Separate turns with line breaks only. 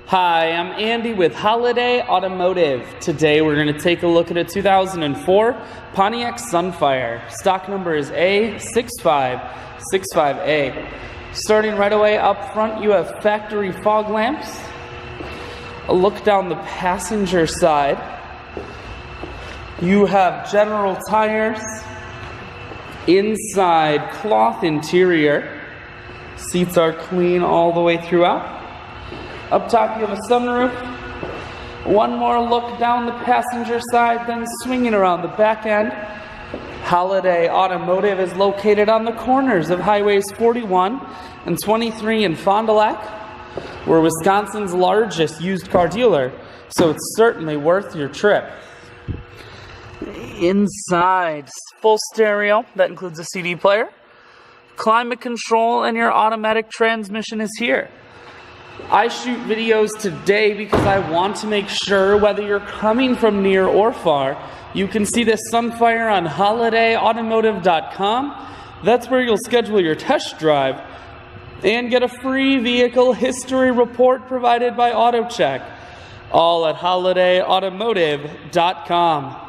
Hi, I'm Andy with Holiday Automotive. Today we're going to take a look at a 2004 Pontiac Sunfire. Stock number is A6565A. Starting right away up front, you have factory fog lamps. A look down the passenger side. You have general tires. Inside, cloth interior. Seats are clean all the way throughout. Up top you have a sunroof. One more look down the passenger side, then swinging around the back end. Holiday Automotive is located on the corners of Highways 41 and 23 in Fond du Lac. We're Wisconsin's largest used car dealer, so it's certainly worth your trip. Inside, full stereo, that includes a CD player. Climate control and your automatic transmission is here. I shoot videos today because I want to make sure whether you're coming from near or far, you can see this Sunfire on holidayautomotive.com. That's where you'll schedule your test drive and get a free vehicle history report provided by AutoCheck. All at holidayautomotive.com.